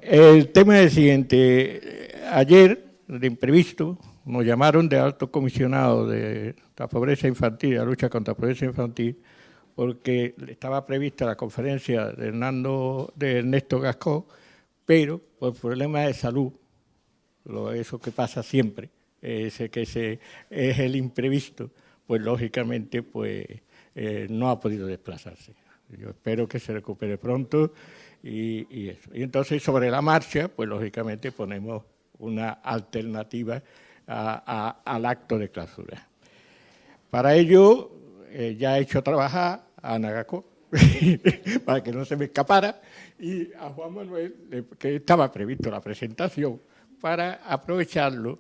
El tema es el siguiente. Ayer, de imprevisto, nos llamaron de alto comisionado de la pobreza infantil, la lucha contra la pobreza infantil, porque estaba prevista la conferencia de Ernesto Gascó, pero por problemas de salud, eso que pasa siempre, es el imprevisto, pues lógicamente no ha podido desplazarse. Yo espero que se recupere pronto y eso. Y entonces sobre la marcha, pues lógicamente ponemos una alternativa al acto de clausura. Para ello ya he hecho trabajar a Ana Gascó para que no se me escapara, y a Juan Manuel, que estaba previsto la presentación, para aprovecharlo,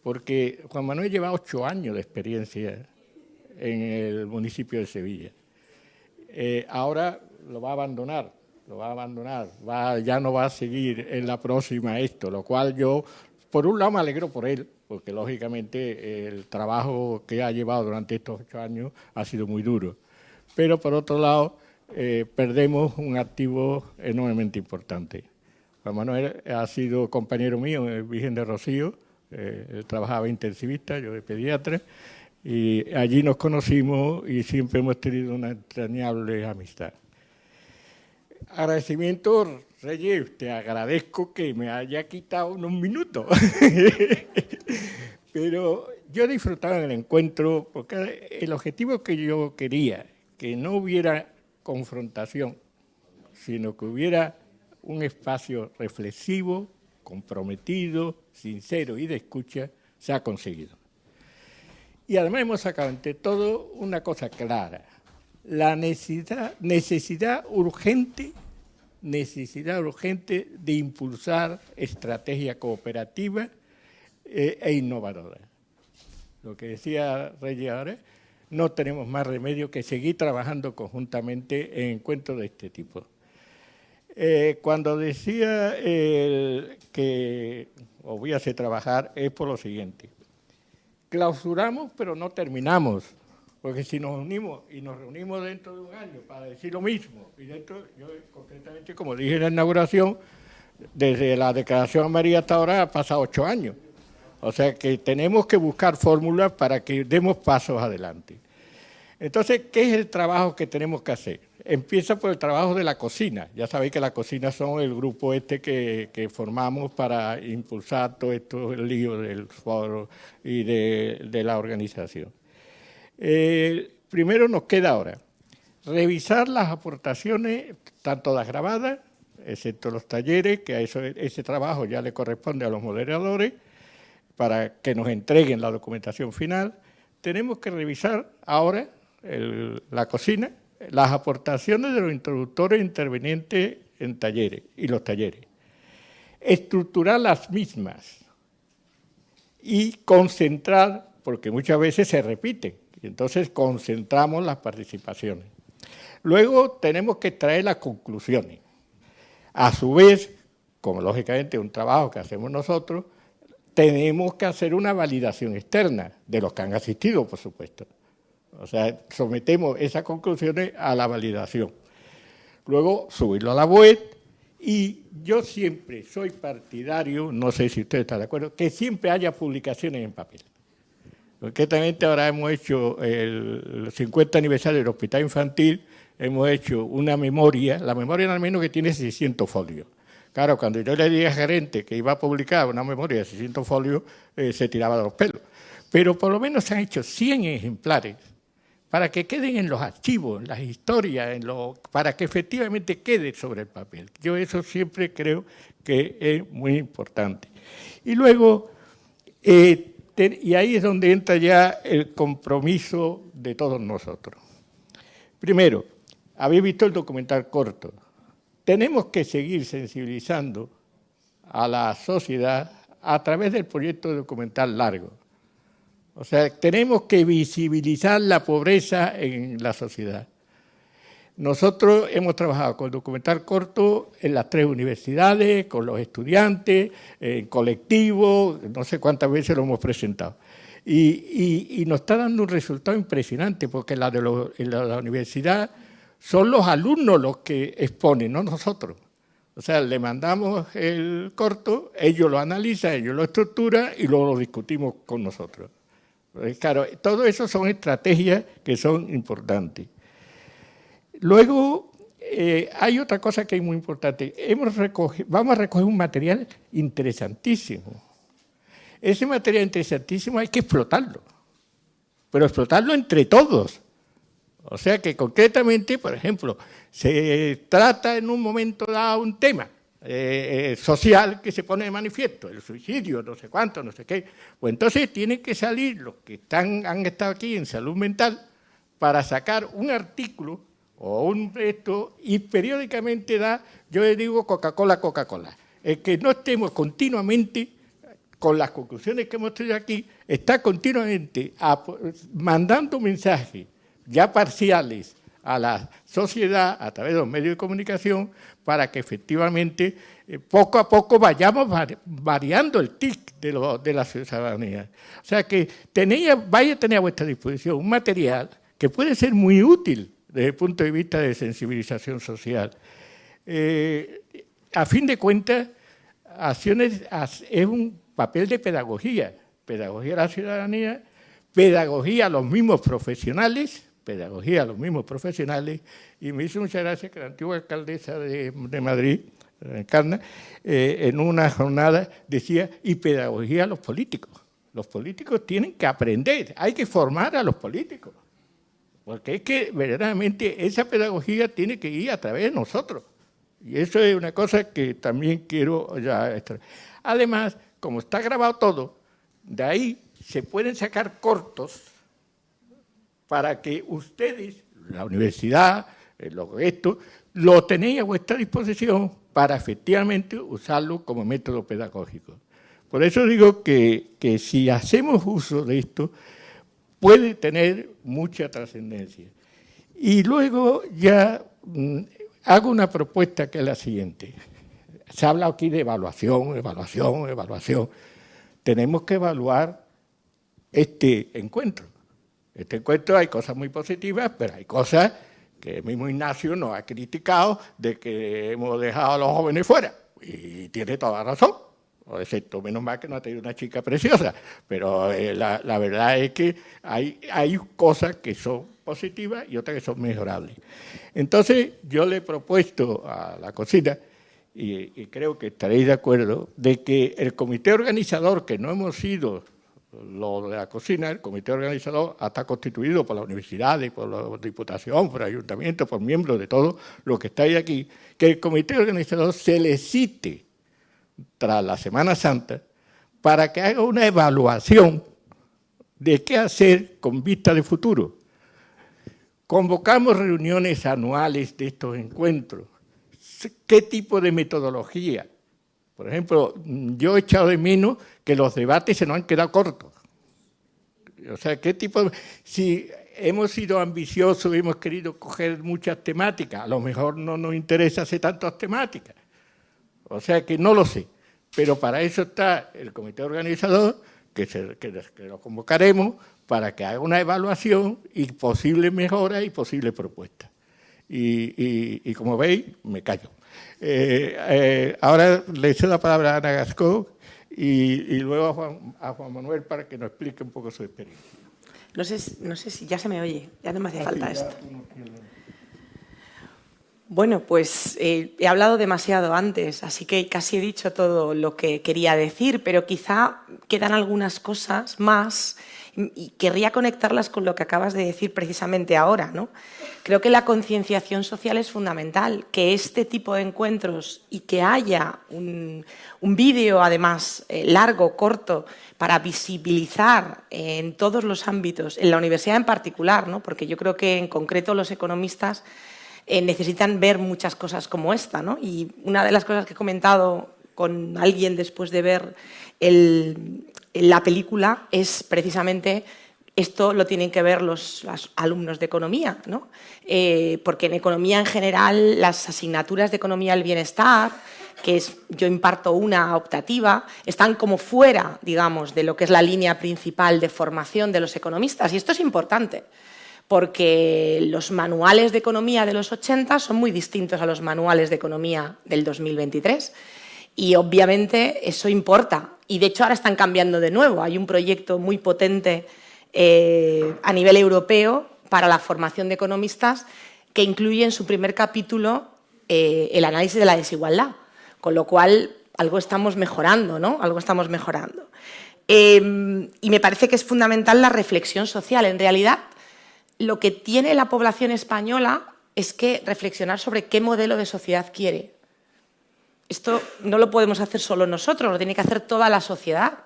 porque Juan Manuel lleva 8 años de experiencia en el municipio de Sevilla. Ahora lo va a abandonar, ya no va a seguir en la próxima esto, lo cual yo, por un lado, me alegro por él, porque lógicamente el trabajo que ha llevado durante estos 8 años ha sido muy duro. Pero por otro lado, perdemos un activo enormemente importante. Juan Manuel ha sido compañero mío en el Virgen de Rocío, él trabajaba intensivista, yo de pediatra, y allí nos conocimos y siempre hemos tenido una entrañable amistad. Agradecimiento, Reyes, te agradezco que me haya quitado unos minutos. Pero yo he disfrutado en el encuentro porque el objetivo que yo quería, que no hubiera confrontación, sino que hubiera un espacio reflexivo, comprometido, sincero y de escucha, se ha conseguido. Y además hemos sacado ante todo una cosa clara, la necesidad urgente de impulsar estrategia cooperativa e innovadora. Lo que decía Reyes ahora, no tenemos más remedio que seguir trabajando conjuntamente en encuentros de este tipo. Cuando decía que os voy a hacer trabajar, es por lo siguiente. Clausuramos, pero no terminamos, porque si nos unimos y nos reunimos dentro de un año para decir lo mismo, y yo concretamente, como dije en la inauguración, desde la declaración amarilla hasta ahora ha pasado 8 años. O sea que tenemos que buscar fórmulas para que demos pasos adelante. Entonces, ¿qué es el trabajo que tenemos que hacer? Empieza por el trabajo de la cocina. Ya sabéis que la cocina son el grupo que formamos para impulsar todo esto, el lío del foro y de la organización. Primero nos queda ahora revisar las aportaciones, tanto las grabadas, excepto los talleres, que a ese trabajo ya le corresponde a los moderadores, para que nos entreguen la documentación final. Tenemos que revisar ahora la cocina, las aportaciones de los introductores intervenientes en talleres y los talleres, estructurar las mismas y concentrar, porque muchas veces se repiten, y entonces concentramos las participaciones. Luego tenemos que traer las conclusiones. A su vez, como lógicamente es un trabajo que hacemos nosotros, tenemos que hacer una validación externa de los que han asistido, por supuesto. O sea, sometemos esas conclusiones a la validación. Luego, subirlo a la web, y yo siempre soy partidario, no sé si usted está de acuerdo, que siempre haya publicaciones en papel. Concretamente ahora hemos hecho el 50 aniversario del Hospital Infantil, hemos hecho una memoria, la memoria al menos que tiene 600 folios. Claro, cuando yo le dije al gerente que iba a publicar una memoria de 600 folios, se tiraba de los pelos. Pero por lo menos se han hecho 100 ejemplares para que queden en los archivos, en las historias, para que efectivamente quede sobre el papel. Yo eso siempre creo que es muy importante. Y luego, y ahí es donde entra ya el compromiso de todos nosotros. Primero, habéis visto el documental corto. Tenemos que seguir sensibilizando a la sociedad a través del proyecto documental largo. O sea, tenemos que visibilizar la pobreza en la sociedad. Nosotros hemos trabajado con el documental corto en las 3 universidades, con los estudiantes, en colectivo, no sé cuántas veces lo hemos presentado. Y nos está dando un resultado impresionante, porque en la universidad son los alumnos los que exponen, no nosotros. O sea, le mandamos el corto, ellos lo analizan, ellos lo estructuran y luego lo discutimos con nosotros. Claro, todo eso son estrategias que son importantes. Luego, hay otra cosa que es muy importante. Vamos a recoger un material interesantísimo. Ese material interesantísimo hay que explotarlo, pero explotarlo entre todos. O sea que concretamente, por ejemplo, se trata en un momento dado un tema social que se pone de manifiesto, el suicidio, no sé cuánto, no sé qué. Pues entonces tienen que salir los que han estado aquí en salud mental para sacar un artículo o un reto y periódicamente yo le digo Coca-Cola, Coca-Cola. El que no estemos continuamente con las conclusiones que hemos tenido aquí, está continuamente mandando mensajes ya parciales a la sociedad a través de los medios de comunicación para que efectivamente poco a poco vayamos variando el tic de la ciudadanía. O sea que vaya a tener a vuestra disposición un material que puede ser muy útil desde el punto de vista de sensibilización social. A fin de cuentas, Acciones es un papel de pedagogía a la ciudadanía, pedagogía a los mismos profesionales, y me hizo mucha gracia que la antigua alcaldesa de Madrid, Encarna, en una jornada decía, y pedagogía a los políticos. Los políticos tienen que aprender, hay que formar a los políticos, porque es que verdaderamente esa pedagogía tiene que ir a través de nosotros. Y eso es una cosa que también quiero ya extraer. Además, como está grabado todo, de ahí se pueden sacar cortos para que ustedes, la universidad, lo tenéis a vuestra disposición para efectivamente usarlo como método pedagógico. Por eso digo que si hacemos uso de esto, puede tener mucha trascendencia. Y luego ya hago una propuesta que es la siguiente. Se ha hablado aquí de evaluación. Tenemos que evaluar este encuentro. Este encuentro hay cosas muy positivas, pero hay cosas que el mismo Ignacio nos ha criticado de que hemos dejado a los jóvenes fuera. Y tiene toda razón, excepto menos mal que no ha tenido una chica preciosa. Pero la verdad es que hay cosas que son positivas y otras que son mejorables. Entonces, yo le he propuesto a la cocina, y creo que estaréis de acuerdo, de que el comité organizador, que no hemos sido lo de la cocina, el comité organizador está constituido por las universidades, por la diputación, por el ayuntamiento, por miembros de todo lo que estáis aquí, que el comité organizador se le cite tras la Semana Santa para que haga una evaluación de qué hacer con vista de futuro. Convocamos reuniones anuales de estos encuentros. ¿Qué tipo de metodología? Por ejemplo, yo he echado de menos que los debates se nos han quedado cortos. O sea, ¿qué tipo de...? Si hemos sido ambiciosos y hemos querido coger muchas temáticas, a lo mejor no nos interesa hacer tantas temáticas. O sea que no lo sé. Pero para eso está el comité organizador, que lo convocaremos para que haga una evaluación y posibles mejoras y posibles propuestas. Y como veis, me callo. Ahora le cedo la palabra a Ana Gascó y luego a Juan Manuel para que nos explique un poco su experiencia. No sé si ya se me oye, ya no me hace falta esto. Bueno, pues he hablado demasiado antes, así que casi he dicho todo lo que quería decir, pero quizá quedan algunas cosas más y querría conectarlas con lo que acabas de decir precisamente ahora, ¿no? Creo que la concienciación social es fundamental, que este tipo de encuentros y que haya un vídeo, además, largo, corto, para visibilizar en todos los ámbitos, en la universidad en particular, ¿no? Porque yo creo que en concreto los economistas necesitan ver muchas cosas como esta, ¿no? Y una de las cosas que he comentado con alguien después de ver la película es precisamente esto lo tienen que ver los alumnos de economía, ¿no? Porque en economía en general las asignaturas de economía del bienestar, yo imparto una optativa, están como fuera, digamos, de lo que es la línea principal de formación de los economistas. Y esto es importante, porque los manuales de economía de los 80 son muy distintos a los manuales de economía del 2023 y obviamente eso importa y de hecho ahora están cambiando de nuevo. Hay un proyecto muy potente a nivel europeo para la formación de economistas que incluye en su primer capítulo el análisis de la desigualdad, con lo cual algo estamos mejorando, ¿no? Algo estamos mejorando. Y me parece que es fundamental la reflexión social. En realidad, lo que tiene la población española es que reflexionar sobre qué modelo de sociedad quiere. Esto no lo podemos hacer solo nosotros, lo tiene que hacer toda la sociedad.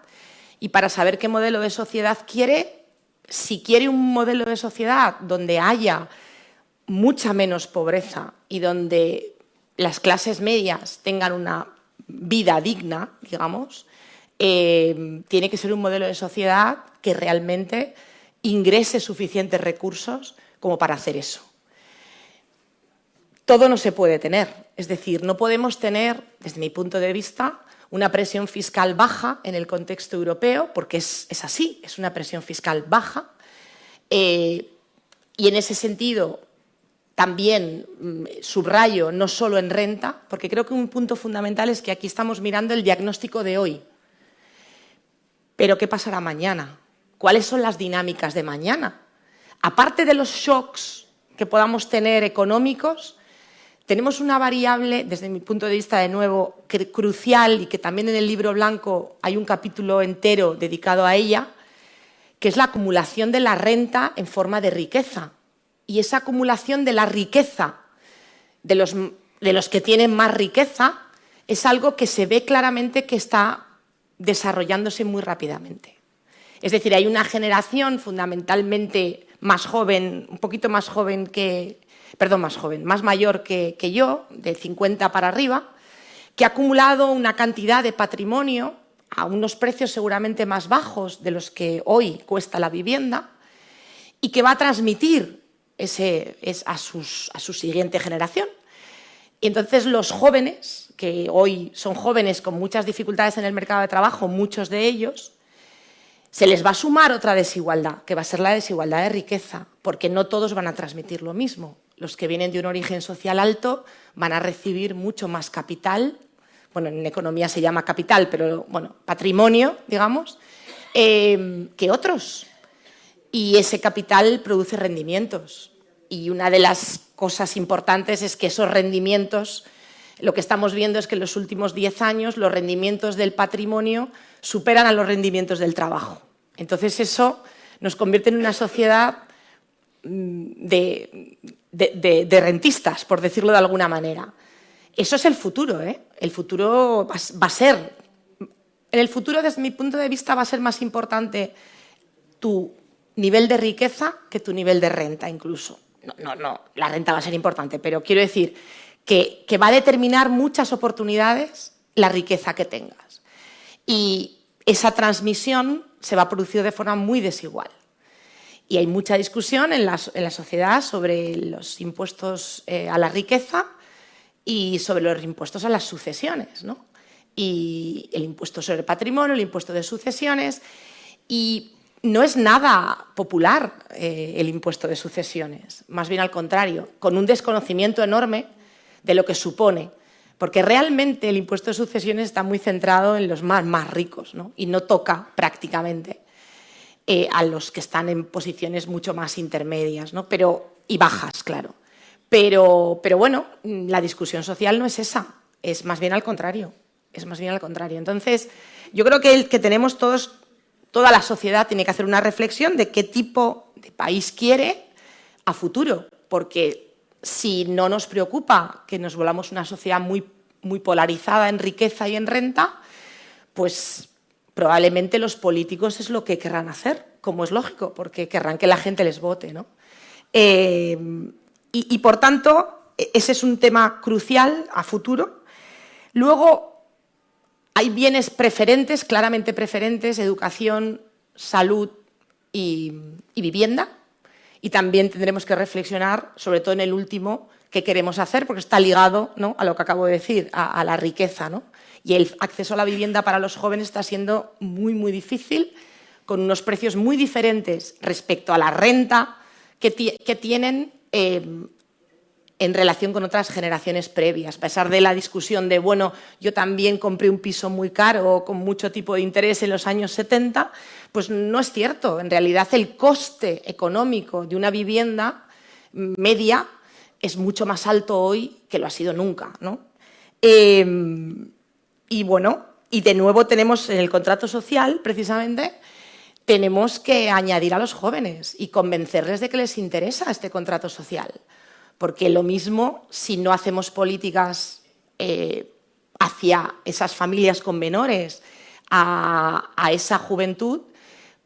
Y para saber qué modelo de sociedad quiere, si quiere un modelo de sociedad donde haya mucha menos pobreza y donde las clases medias tengan una vida digna, digamos, tiene que ser un modelo de sociedad que realmente ingrese suficientes recursos como para hacer eso. Todo no se puede tener, es decir, no podemos tener, desde mi punto de vista, una presión fiscal baja en el contexto europeo, porque es así, es una presión fiscal baja, y en ese sentido también subrayo no solo en renta, porque creo que un punto fundamental es que aquí estamos mirando el diagnóstico de hoy. Pero ¿qué pasará mañana? ¿Cuáles son las dinámicas de mañana? Aparte de los shocks que podamos tener económicos, tenemos una variable, desde mi punto de vista, de nuevo, crucial y que también en el libro blanco hay un capítulo entero dedicado a ella, que es la acumulación de la renta en forma de riqueza. Y esa acumulación de la riqueza de los que tienen más riqueza es algo que se ve claramente que está desarrollándose muy rápidamente. Es decir, hay una generación fundamentalmente más joven, un poquito más joven que, perdón, más mayor que yo, de 50 para arriba, que ha acumulado una cantidad de patrimonio a unos precios seguramente más bajos de los que hoy cuesta la vivienda y que va a transmitir a su siguiente generación. Y entonces los jóvenes, que hoy son jóvenes con muchas dificultades en el mercado de trabajo, muchos de ellos, se les va a sumar otra desigualdad, que va a ser la desigualdad de riqueza, porque no todos van a transmitir lo mismo. Los que vienen de un origen social alto van a recibir mucho más capital, bueno, en economía se llama capital, pero bueno, patrimonio, digamos, que otros. Y ese capital produce rendimientos. Y una de las cosas importantes es que esos rendimientos, lo que estamos viendo es que en los últimos 10 años los rendimientos del patrimonio superan a los rendimientos del trabajo. Entonces eso nos convierte en una sociedad de rentistas, por decirlo de alguna manera. Eso es el futuro, ¿eh? El futuro va a ser... En el futuro, desde mi punto de vista, va a ser más importante tu nivel de riqueza que tu nivel de renta incluso. No, la renta va a ser importante, pero quiero decir que va a determinar muchas oportunidades la riqueza que tengas. Y esa transmisión se va a producir de forma muy desigual. Y hay mucha discusión en la sociedad sobre los impuestos a la riqueza y sobre los impuestos a las sucesiones, ¿no? Y el impuesto sobre el patrimonio, el impuesto de sucesiones. Y no es nada popular el impuesto de sucesiones, más bien al contrario, con un desconocimiento enorme de lo que supone, porque realmente el impuesto de sucesiones está muy centrado en los más ricos, ¿no? Y no toca prácticamente a los que están en posiciones mucho más intermedias, ¿no? Y bajas, claro. Pero bueno, la discusión social no es esa, es más bien al contrario. Es más bien al contrario. Entonces, yo creo que tenemos todos... Toda la sociedad tiene que hacer una reflexión de qué tipo de país quiere a futuro, porque si no nos preocupa que nos volvamos una sociedad muy, muy polarizada en riqueza y en renta, pues probablemente los políticos es lo que querrán hacer, como es lógico, porque querrán que la gente les vote, ¿no? Y por tanto, ese es un tema crucial a futuro. Luego, hay bienes preferentes, claramente preferentes, educación, salud y vivienda. Y también tendremos que reflexionar, sobre todo en el último, qué queremos hacer, porque está ligado, ¿no?, a lo que acabo de decir, a la riqueza, ¿no? Y el acceso a la vivienda para los jóvenes está siendo muy, muy difícil, con unos precios muy diferentes respecto a la renta que tienen en relación con otras generaciones previas. A pesar de la discusión de, bueno, yo también compré un piso muy caro con mucho tipo de interés en los años 70, pues no es cierto. En realidad el coste económico de una vivienda media es mucho más alto hoy que lo ha sido nunca, ¿no? Y bueno, y de nuevo tenemos en el contrato social, precisamente, tenemos que añadir a los jóvenes y convencerles de que les interesa este contrato social. Porque lo mismo, si no hacemos políticas hacia esas familias con menores, a esa juventud,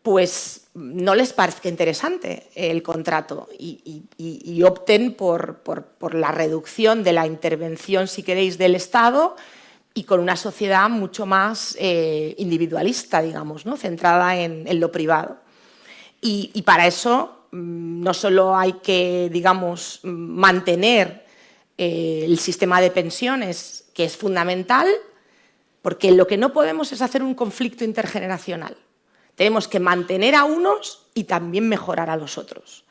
pues no les parezca interesante el contrato y opten por la reducción de la intervención, si queréis, del Estado y con una sociedad mucho más individualista, digamos, ¿no? Centrada en lo privado. Y para eso no solo hay que, digamos, mantener el sistema de pensiones, que es fundamental, porque lo que no podemos es hacer un conflicto intergeneracional. Tenemos que mantener a unos y también mejorar a los otros.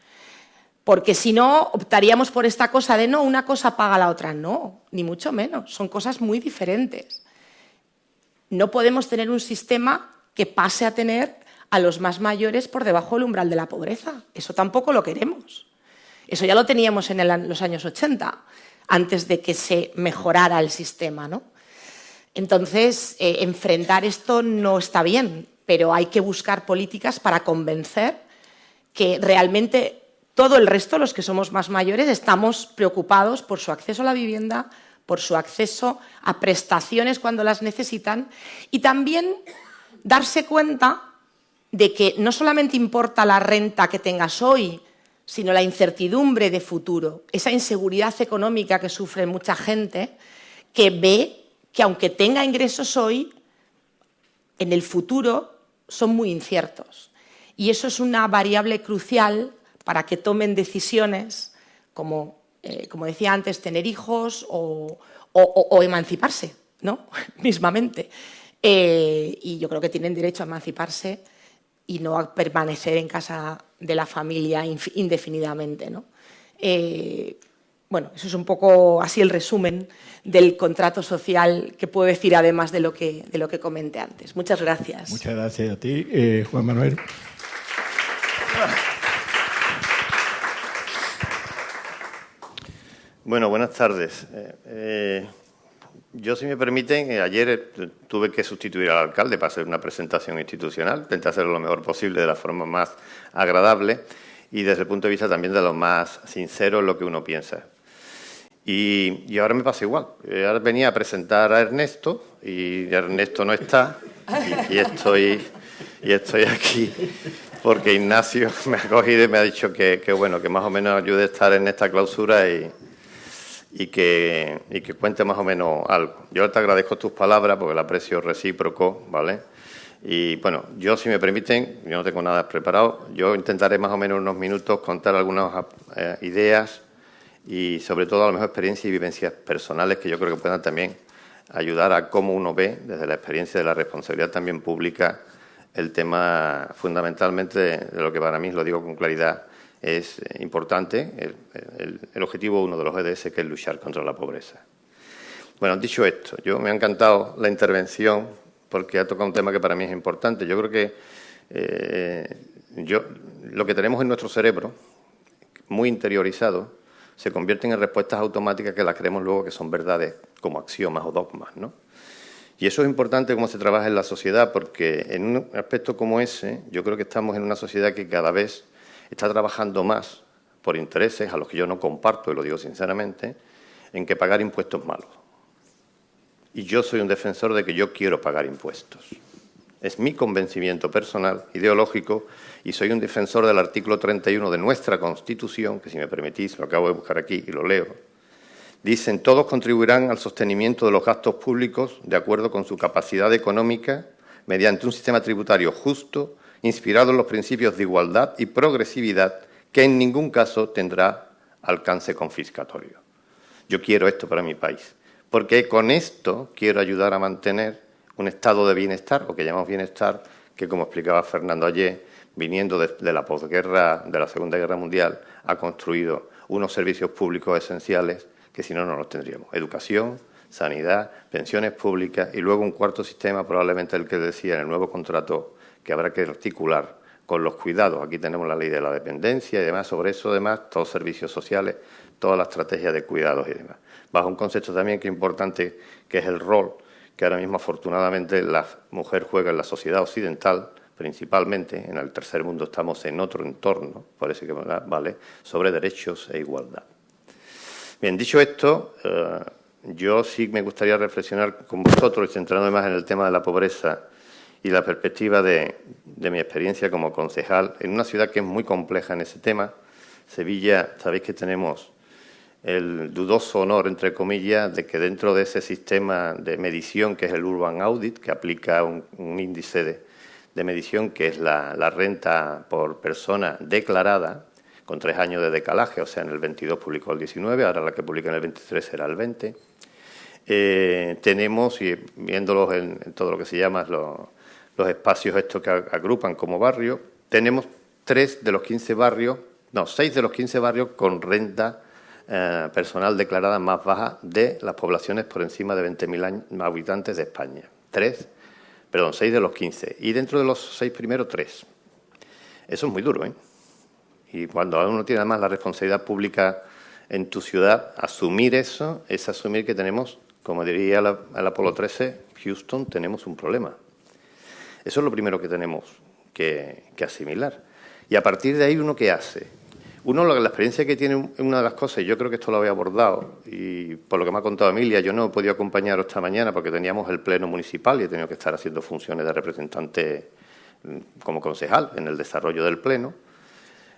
Porque si no, optaríamos por esta cosa de no, una cosa paga la otra. No, ni mucho menos. Son cosas muy diferentes. No podemos tener un sistema que pase a tener a los más mayores por debajo del umbral de la pobreza. Eso tampoco lo queremos. Eso ya lo teníamos en los años 80, antes de que se mejorara el sistema, ¿no? Entonces, enfrentar esto no está bien, pero hay que buscar políticas para convencer que realmente todo el resto, los que somos más mayores, estamos preocupados por su acceso a la vivienda, por su acceso a prestaciones cuando las necesitan y también darse cuenta de que no solamente importa la renta que tengas hoy, sino la incertidumbre de futuro, esa inseguridad económica que sufre mucha gente que ve que aunque tenga ingresos hoy, en el futuro son muy inciertos. Y eso es una variable crucial para que tomen decisiones como decía antes, tener hijos o emanciparse, ¿no? Mismamente. Y yo creo que tienen derecho a emanciparse y no a permanecer en casa de la familia indefinidamente, ¿no? Bueno, eso es un poco así el resumen del contrato social que puedo decir además de lo que comenté antes. Muchas gracias. Muchas gracias a ti, Juan Manuel. Bueno, buenas tardes. Yo, si me permiten, ayer tuve que sustituir al alcalde para hacer una presentación institucional. Intenté hacerlo lo mejor posible, de la forma más agradable y desde el punto de vista también de lo más sincero en lo que uno piensa. Y ahora me pasa igual. Ahora venía a presentar a Ernesto y Ernesto no está y estoy aquí porque Ignacio me ha cogido y me ha dicho que bueno, que más o menos ayude a estar en esta clausura y que cuente más o menos algo. Yo te agradezco tus palabras porque el aprecio recíproco, ¿vale? Y bueno, yo, si me permiten, yo no tengo nada preparado, yo intentaré más o menos unos minutos contar algunas ideas y sobre todo a lo mejor experiencias y vivencias personales que yo creo que puedan también ayudar a cómo uno ve desde la experiencia de la responsabilidad también pública el tema fundamentalmente de lo que para mí, lo digo con claridad, es importante, el objetivo uno de los ODS, que es luchar contra la pobreza. Bueno, dicho esto, me ha encantado la intervención porque ha tocado un tema que para mí es importante. Yo creo que lo que tenemos en nuestro cerebro, muy interiorizado, se convierten en respuestas automáticas que las creemos luego que son verdades como axiomas o dogmas, ¿no? Y eso es importante cómo se trabaja en la sociedad, porque en un aspecto como ese, yo creo que estamos en una sociedad que cada vez está trabajando más por intereses, a los que yo no comparto, y lo digo sinceramente, en que pagar impuestos malos. Y yo soy un defensor de que yo quiero pagar impuestos. Es mi convencimiento personal, ideológico, y soy un defensor del artículo 31 de nuestra Constitución, que si me permitís, lo acabo de buscar aquí y lo leo. Dicen, todos contribuirán al sostenimiento de los gastos públicos de acuerdo con su capacidad económica mediante un sistema tributario justo, inspirado en los principios de igualdad y progresividad, que en ningún caso tendrá alcance confiscatorio. Yo quiero esto para mi país, porque con esto quiero ayudar a mantener un estado de bienestar, o que llamamos bienestar, que, como explicaba Fernando ayer, viniendo de la posguerra, de la Segunda Guerra Mundial, ha construido unos servicios públicos esenciales que si no, no los tendríamos. Educación, sanidad, pensiones públicas y luego un cuarto sistema, probablemente el que decía en el nuevo contrato, que habrá que articular con los cuidados. Aquí tenemos la ley de la dependencia y demás. Sobre eso, además, todos servicios sociales, toda la estrategia de cuidados y demás. Bajo un concepto también que es importante, que es el rol que ahora mismo, afortunadamente, la mujer juega en la sociedad occidental, principalmente. En el tercer mundo estamos en otro entorno, parece que vale, sobre derechos e igualdad. Bien, dicho esto, yo sí me gustaría reflexionar con vosotros y centrarme más en el tema de la pobreza y la perspectiva de mi experiencia como concejal en una ciudad que es muy compleja en ese tema. Sevilla, sabéis que tenemos el dudoso honor, entre comillas, de que dentro de ese sistema de medición que es el Urban Audit, que aplica un índice de medición que es la renta por persona declarada, con 3 años de decalaje, o sea, en el 22 publicó el 19, ahora la que publica en el 23 será el 20. Tenemos, y viéndolos en todo lo que se llama los espacios estos que agrupan como barrio, tenemos 6 de los 15 barrios con renta personal declarada más baja de las poblaciones por encima de 20.000 habitantes de España. 6 de los 15. Y dentro de los 6 primeros, 3. Eso es muy duro, ¿eh? Y cuando uno tiene además la responsabilidad pública en tu ciudad, asumir eso es asumir que tenemos, como diría el Apolo 13, Houston, tenemos un problema. Eso es lo primero que tenemos que asimilar. Y a partir de ahí, ¿uno qué hace? Uno, la experiencia que tiene, una de las cosas, y yo creo que esto lo había abordado, y por lo que me ha contado Emilia, yo no he podido acompañaros esta mañana porque teníamos el pleno municipal y he tenido que estar haciendo funciones de representante como concejal en el desarrollo del pleno.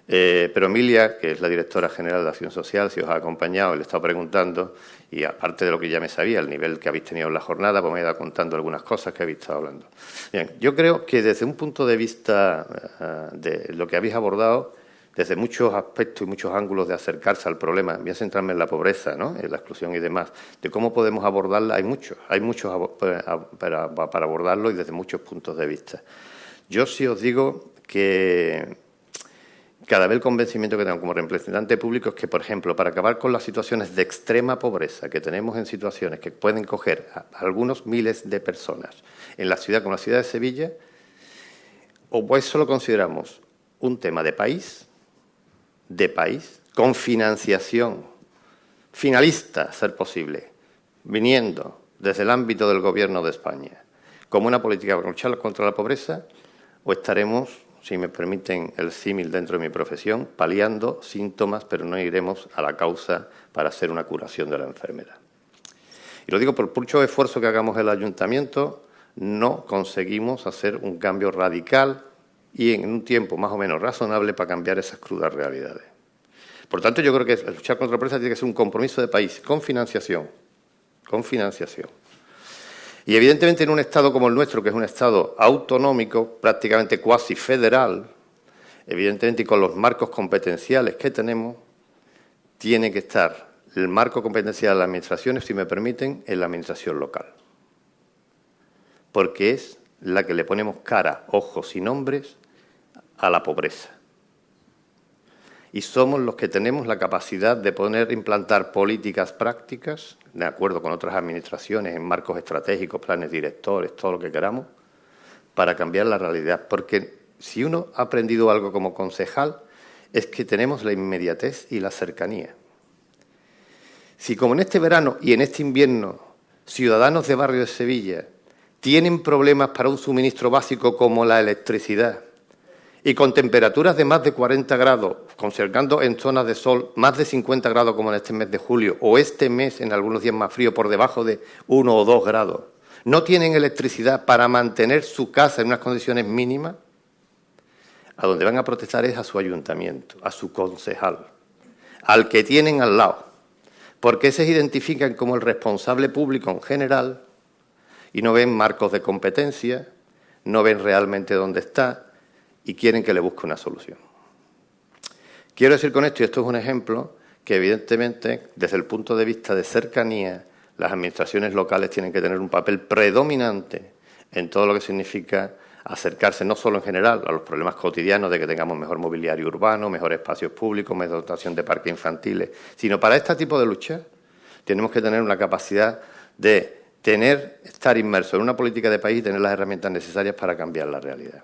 Pero Emilia, que es la directora general de Acción Social, si os ha acompañado, le he estado preguntando, y aparte de lo que ya me sabía, el nivel que habéis tenido en la jornada, pues me he ido contando algunas cosas que habéis estado hablando. Bien, yo creo que desde un punto de vista de lo que habéis abordado, desde muchos aspectos y muchos ángulos de acercarse al problema, voy a centrarme en la pobreza, ¿no?, en la exclusión y demás, de cómo podemos abordarla, hay muchos para abordarlo y desde muchos puntos de vista. Yo sí os digo que cada vez el convencimiento que tengo como representante público es que, por ejemplo, para acabar con las situaciones de extrema pobreza que tenemos en situaciones que pueden coger a algunos miles de personas en la ciudad como la ciudad de Sevilla, o pues eso lo consideramos un tema de país, con financiación finalista, a ser posible, viniendo desde el ámbito del Gobierno de España, como una política para luchar contra la pobreza, o estaremos, si me permiten el símil dentro de mi profesión, paliando síntomas, pero no iremos a la causa para hacer una curación de la enfermedad. Y lo digo por mucho esfuerzo que hagamos el ayuntamiento, no conseguimos hacer un cambio radical y en un tiempo más o menos razonable para cambiar esas crudas realidades. Por tanto, yo creo que luchar contra la pobreza tiene que ser un compromiso de país, con financiación. Y evidentemente en un Estado como el nuestro, que es un Estado autonómico, prácticamente cuasi federal, evidentemente y con los marcos competenciales que tenemos, tiene que estar el marco competencial de las administraciones, si me permiten, en la administración local. Porque es la que le ponemos cara, ojos y nombres a la pobreza. Y somos los que tenemos la capacidad de poder implantar políticas prácticas, de acuerdo con otras administraciones, en marcos estratégicos, planes directores, todo lo que queramos, para cambiar la realidad. Porque si uno ha aprendido algo como concejal, es que tenemos la inmediatez y la cercanía. Si como en este verano y en este invierno, ciudadanos de barrio de Sevilla tienen problemas para un suministro básico como la electricidad, y con temperaturas de más de 40 grados, conservando en zonas de sol más de 50 grados como en este mes de julio, o este mes en algunos días más frío por debajo de 1 o 2 grados, no tienen electricidad para mantener su casa en unas condiciones mínimas, a donde van a protestar es a su ayuntamiento, a su concejal, al que tienen al lado, porque se identifican como el responsable público en general y no ven marcos de competencia, no ven realmente dónde está, y quieren que le busque una solución. Quiero decir con esto, y esto es un ejemplo, que evidentemente, desde el punto de vista de cercanía, las administraciones locales tienen que tener un papel predominante en todo lo que significa acercarse no solo en general a los problemas cotidianos de que tengamos mejor mobiliario urbano, mejores espacios públicos, mejor dotación de parques infantiles, sino para este tipo de luchas tenemos que tener una capacidad de estar inmersos en una política de país y tener las herramientas necesarias para cambiar la realidad.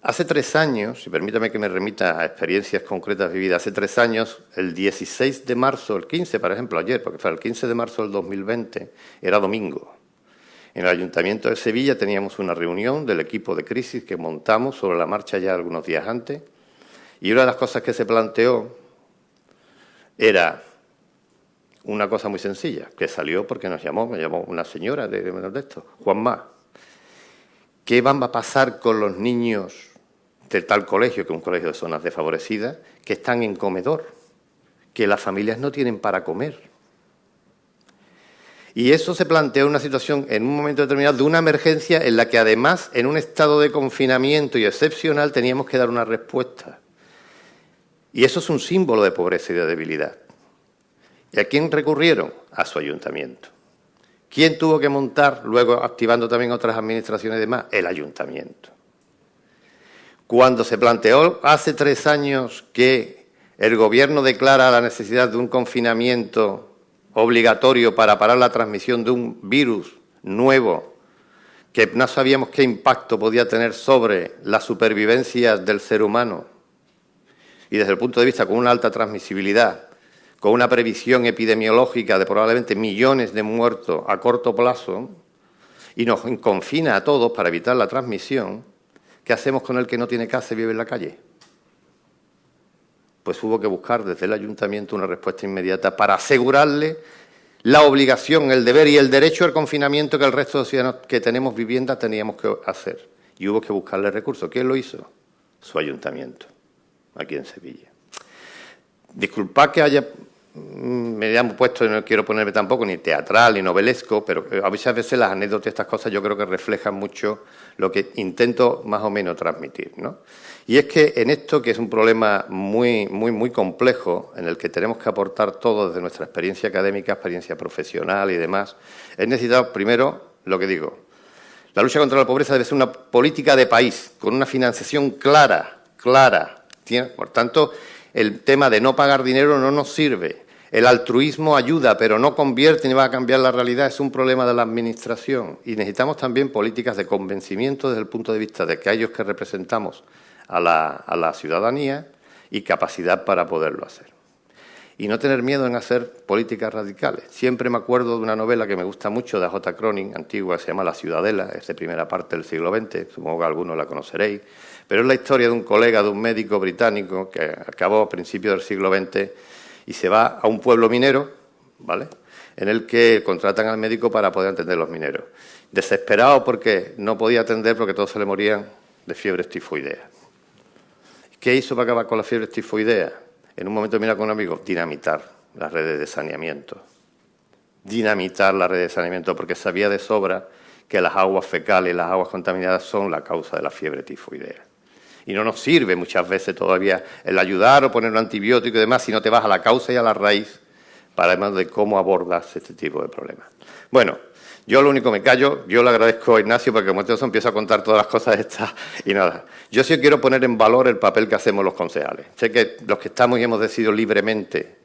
Hace 3 años, y permítame que me remita a experiencias concretas vividas, hace 3 años, el 16 de marzo, el 15, por ejemplo, ayer, porque fue el 15 de marzo del 2020, era domingo. En el Ayuntamiento de Sevilla teníamos una reunión del equipo de crisis que montamos sobre la marcha ya algunos días antes, y una de las cosas que se planteó era una cosa muy sencilla, que salió porque me llamó una señora de esto, Juanma. ¿Qué va a pasar con los niños de tal colegio, que es un colegio de zonas desfavorecidas, que están en comedor, que las familias no tienen para comer? Y eso se planteó una situación en un momento determinado de una emergencia en la que además en un estado de confinamiento y excepcional teníamos que dar una respuesta. Y eso es un símbolo de pobreza y de debilidad. ¿Y a quién recurrieron? A su ayuntamiento. ¿Quién tuvo que montar, luego activando también otras administraciones y demás? El ayuntamiento. Cuando se planteó hace 3 años que el Gobierno declara la necesidad de un confinamiento obligatorio para parar la transmisión de un virus nuevo que no sabíamos qué impacto podía tener sobre la supervivencia del ser humano y desde el punto de vista con una alta transmisibilidad, con una previsión epidemiológica de probablemente millones de muertos a corto plazo, y nos confina a todos para evitar la transmisión, ¿qué hacemos con el que no tiene casa y vive en la calle? Pues hubo que buscar desde el ayuntamiento una respuesta inmediata para asegurarle la obligación, el deber y el derecho al confinamiento que el resto de ciudadanos que tenemos vivienda teníamos que hacer. Y hubo que buscarle recursos. ¿Quién lo hizo? Su ayuntamiento, aquí en Sevilla. Disculpad que me hayan puesto, no quiero ponerme tampoco ni teatral ni novelesco, pero a muchas veces las anécdotas y estas cosas yo creo que reflejan mucho lo que intento más o menos transmitir, ¿no? Y es que en esto, que es un problema muy complejo, en el que tenemos que aportar todo desde nuestra experiencia académica, experiencia profesional y demás, es necesario, primero, lo que digo, la lucha contra la pobreza debe ser una política de país, con una financiación clara. Por tanto, el tema de no pagar dinero no nos sirve. El altruismo ayuda, pero no convierte ni va a cambiar la realidad. Es un problema de la Administración. Y necesitamos también políticas de convencimiento desde el punto de vista de que aquellos que representamos a la ciudadanía y capacidad para poderlo hacer. Y no tener miedo en hacer políticas radicales. Siempre me acuerdo de una novela que me gusta mucho de J. Cronin, antigua, se llama La Ciudadela, es de primera parte del siglo XX, supongo que algunos la conoceréis, pero es la historia de un colega, de un médico británico que acabó a principios del siglo XX y se va a un pueblo minero, ¿vale?, en el que contratan al médico para poder atender a los mineros. Desesperado porque no podía atender porque todos se le morían de fiebre tifoidea. ¿Qué hizo para acabar con la fiebre tifoidea? En un momento mira con un amigo, dinamitar las redes de saneamiento. Dinamitar las redes de saneamiento, porque sabía de sobra que las aguas fecales, las aguas contaminadas son la causa de la fiebre tifoidea. Y no nos sirve muchas veces todavía el ayudar o poner un antibiótico y demás si no te vas a la causa y a la raíz para además de cómo abordas este tipo de problemas. Bueno, yo lo único me callo, yo le agradezco a Ignacio porque como entonces empiezo a contar todas las cosas estas y nada. Yo sí quiero poner en valor el papel que hacemos los concejales. Sé que los que estamos y hemos decidido libremente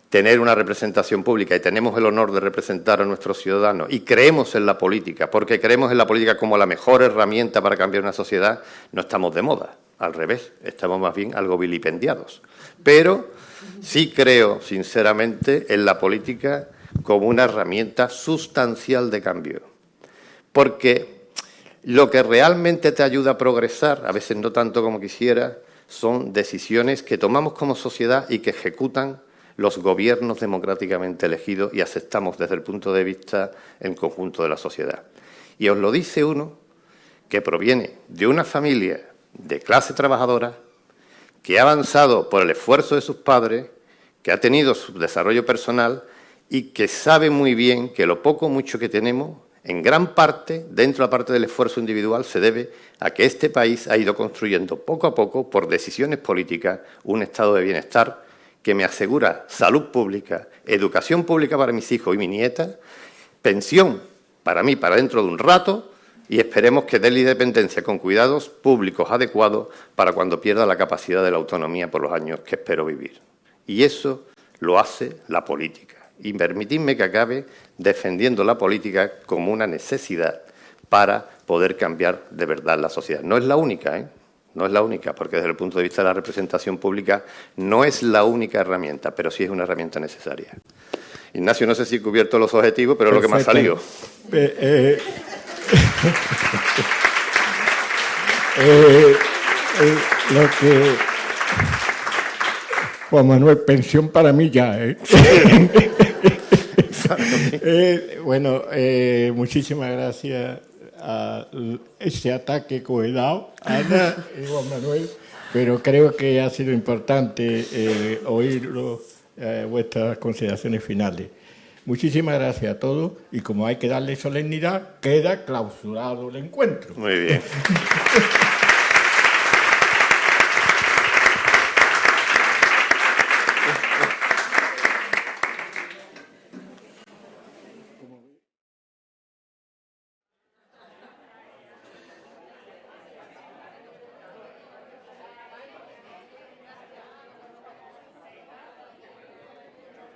tener una representación pública y tenemos el honor de representar a nuestros ciudadanos y creemos en la política, porque creemos en la política como la mejor herramienta para cambiar una sociedad, no estamos de moda, al revés, estamos más bien algo vilipendiados. Pero sí creo, sinceramente, en la política como una herramienta sustancial de cambio, porque lo que realmente te ayuda a progresar, a veces no tanto como quisiera, son decisiones que tomamos como sociedad y que ejecutan los gobiernos democráticamente elegidos y aceptamos desde el punto de vista en conjunto de la sociedad. Y os lo dice uno que proviene de una familia de clase trabajadora, que ha avanzado por el esfuerzo de sus padres, que ha tenido su desarrollo personal y que sabe muy bien que lo poco o mucho que tenemos, en gran parte, dentro de la parte del esfuerzo individual, se debe a que este país ha ido construyendo poco a poco, por decisiones políticas, un estado de bienestar que me asegura salud pública, educación pública para mis hijos y mi nieta, pensión para mí para dentro de un rato y esperemos que dé la independencia con cuidados públicos adecuados para cuando pierda la capacidad de la autonomía por los años que espero vivir. Y eso lo hace la política. Y permitidme que acabe defendiendo la política como una necesidad para poder cambiar de verdad la sociedad. No es la única, ¿eh? No es la única, porque desde el punto de vista de la representación pública no es la única herramienta, pero sí es una herramienta necesaria. Ignacio, no sé si he cubierto los objetivos, pero es lo que me ha salido. Lo que... Juan Manuel, pensión para mí ya, ¿eh? Bueno, muchísimas gracias a ese ataque que he dado, Ana y Juan Manuel, pero creo que ha sido importante oír vuestras consideraciones finales. Muchísimas gracias a todos y como hay que darle solemnidad, queda clausurado el encuentro. Muy bien.